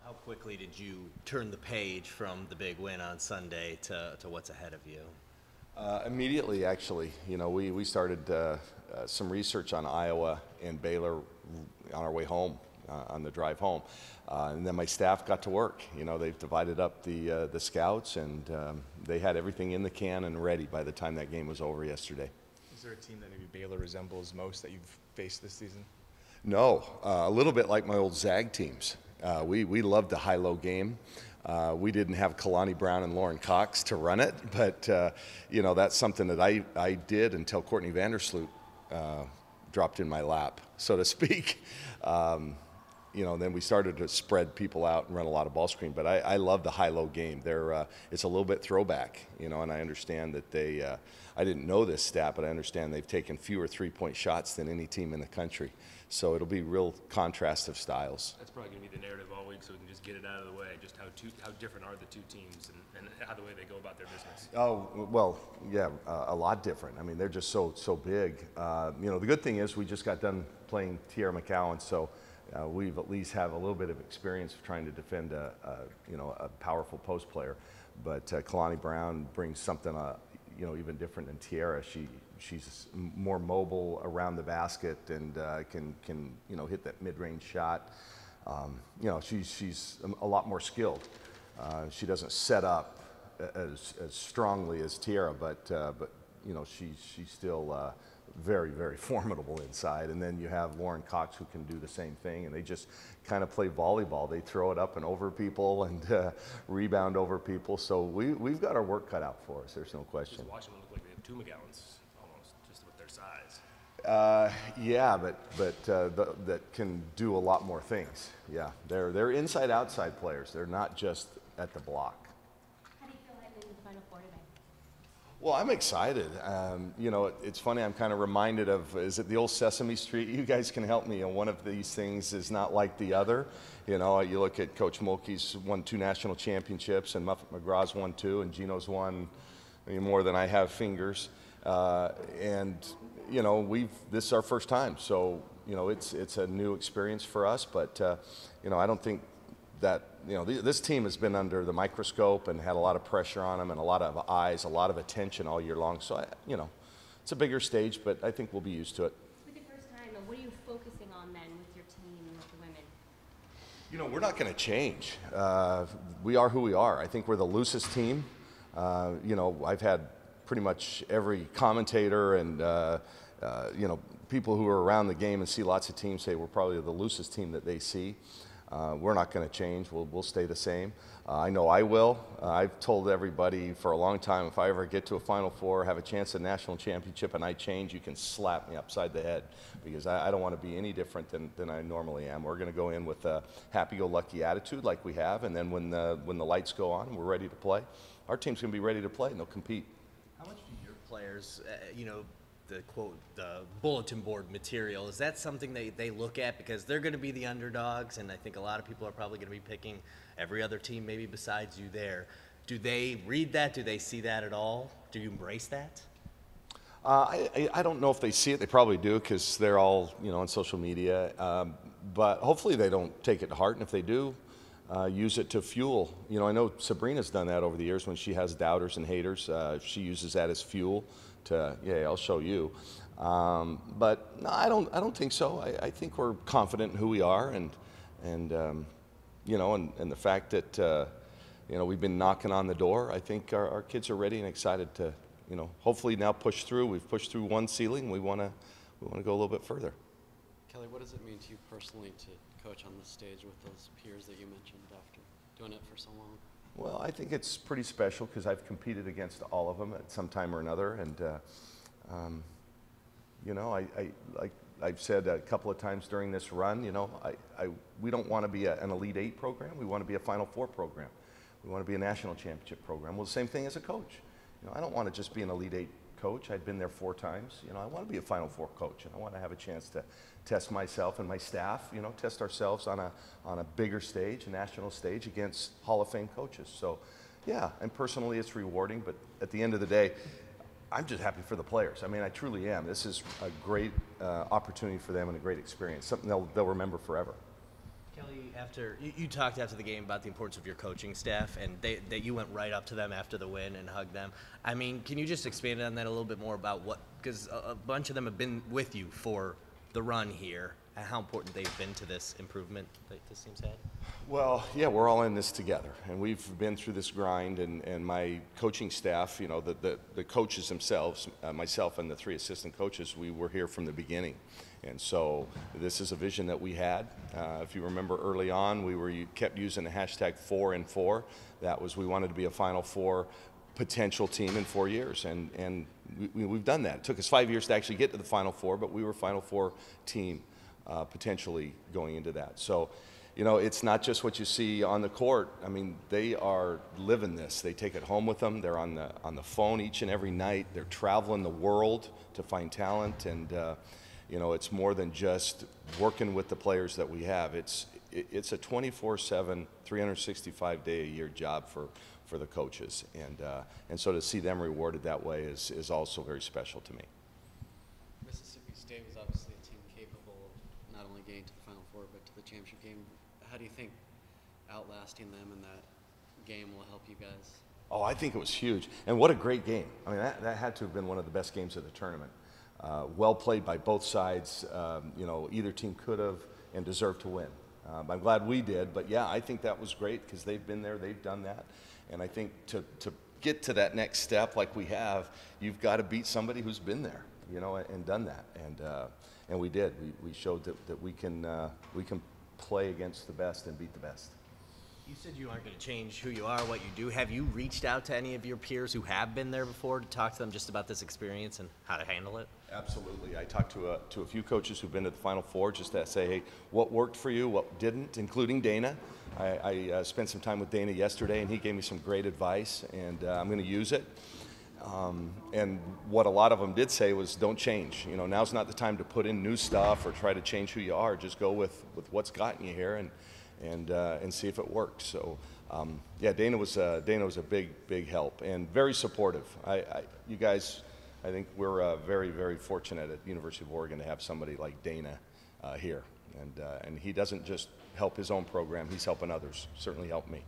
How quickly did you turn the page from the big win on Sunday to what's ahead of you? Immediately, actually. We started some research on Iowa and Baylor on our way home, on the drive home. And then my staff got to work. They've divided up the scouts, and they had everything in the can and ready by the time that game was over yesterday. Is there a team that maybe Baylor resembles most that you've faced this season? No, a little bit like my old Zag teams. We loved the high-low game. We didn't have Kalani Brown and Lauren Cox to run it, but that's something that I did until Courtney Vandersloot dropped in my lap, so to speak. Then we started to spread people out and run a lot of ball screen. But I love the high-low game. It's a little bit throwback, and I understand that I didn't know this stat, but I understand they've taken fewer three-point shots than any team in the country. So it'll be real contrast of styles. That's probably going to be the narrative all week, so we can just get it out of the way. Just how different are the two teams and how the way they go about their business? Oh, well, yeah, a lot different. I mean, they're just so big. The good thing is we just got done playing Tierra McCowan, so we've at least have a little bit of experience of trying to defend a powerful post player. But Kalani Brown brings something even different than Tierra. She's more mobile around the basket and can hit that mid-range shot. She's a lot more skilled. She doesn't set up as strongly as Tierra, but she's still very, very formidable inside. And then you have Lauren Cox, who can do the same thing, and they just kind of play volleyball. They throw it up and over people and rebound over people. So we've got our work cut out for us. There's no question. Just watching them look like they have two McGowans almost, just with their size. Yeah, but that can do a lot more things. Yeah, they're inside-outside players. They're not just at the block. How do you feel heading into the Final Four today? Well, I'm excited. It's funny, I'm kind of reminded of, is it the old Sesame Street? You guys can help me. One of these things is not like the other. You look at Coach Mulkey's won 2 national championships, and Muffet McGraw's won 2, and Gino's won more than I have fingers. This is our first time, so it's a new experience for us. But I don't think that this team has been under the microscope and had a lot of pressure on them and a lot of eyes, a lot of attention all year long. So it's a bigger stage, but I think we'll be used to it. With the first time, what are you focusing on then with your team and with the women? We're not going to change. We are who we are. I think we're the loosest team. I've had pretty much every commentator and people who are around the game and see lots of teams say we're probably the loosest team that they see. We're not going to change. We'll stay the same. I know I will. I've told everybody for a long time, if I ever get to a Final Four, have a chance at a national championship, and I change, you can slap me upside the head, because I don't want to be any different than I normally am. We're going to go in with a happy-go-lucky attitude like we have, and then when the lights go on and we're ready to play, our team's going to be ready to play, and they'll compete. How much do your players, the quote, the bulletin board material, is that something they look at because they're going to be the underdogs, and I think a lot of people are probably going to be picking every other team maybe besides you there. Do they read that? Do they see that at all? Do you embrace that? I don't know if they see it. They probably do, because they're all on social media. But hopefully they don't take it to heart, and if they do, use it to fuel. I know Sabrina's done that over the years when she has doubters and haters. She uses that as fuel to, yeah, I'll show you. But no, I don't think so. I think we're confident in who we are, and the fact that we've been knocking on the door. I think our kids are ready and excited to hopefully now push through. We've pushed through one ceiling. We want to go a little bit further. Kelly, what does it mean to you personally to coach on the stage with those peers that you mentioned after doing it for so long? Well, I think it's pretty special because I've competed against all of them at some time or another, and like I've said a couple of times during this run, we don't want to be an Elite Eight program. We want to be a Final Four program. We want to be a national championship program. Well, the same thing as a coach. I don't want to just be an Elite Eight coach. I've been there 4 times. I want to be a Final Four coach, and I want to have a chance to test myself and my staff. Test ourselves on a bigger stage, a national stage, against Hall of Fame coaches. So, yeah, and personally, it's rewarding. But at the end of the day, I'm just happy for the players. I mean, I truly am. This is a great opportunity for them and a great experience. Something they'll remember forever. Kelly, after you talked after the game about the importance of your coaching staff, and that you went right up to them after the win and hugged them. I mean, can you just expand on that a little bit more about what? Because a bunch of them have been with you for the run here, and how important they've been to this improvement that this team's had. Well, yeah, we're all in this together, and we've been through this grind, and my coaching staff, you know, the coaches themselves, myself and the 3 assistant coaches, we were here from the beginning. And so this is a vision that we had. If you remember early on, we kept using the hashtag 4 and 4. That was, we wanted to be a Final Four potential team in 4 years, and we've done that. It took us 5 years to actually get to the Final Four, but we were a Final Four team potentially going into that. So, you know, it's not just what you see on the court. I mean, they are living this. They take it home with them. They're on the phone each and every night. They're traveling the world to find talent, and you know, it's more than just working with the players that we have. It's a 24/7, 365-day-a-year job for the coaches, and so to see them rewarded that way is also very special to me. Mississippi State was obviously a team capable of not only getting to the Final Four, but to the championship game. How do you think outlasting them in that game will help you guys? Oh, I think it was huge, and what a great game. I mean, that had to have been one of the best games of the tournament. Well played by both sides. You know, either team could have and deserved to win. I'm glad we did, but yeah, I think that was great because they've been there, they've done that, and I think to get to that next step like we have, you've got to beat somebody who's been there, you know, and done that, and we did. We showed that we can play against the best and beat the best. You said you aren't going to change who you are, what you do. Have you reached out to any of your peers who have been there before to talk to them just about this experience and how to handle it? Absolutely. I talked to a few coaches who've been to the Final Four just to say, hey, what worked for you, what didn't, including Dana. I spent some time with Dana yesterday, and he gave me some great advice, and I'm going to use it. And what a lot of them did say was, don't change. You know, now's not the time to put in new stuff or try to change who you are. Just go with what's gotten you here and see if it works. So, yeah, Dana was a big help and very supportive. You guys, I think we're very, very fortunate at the University of Oregon to have somebody like Dana here, and he doesn't just help his own program; he's helping others. Certainly helped me.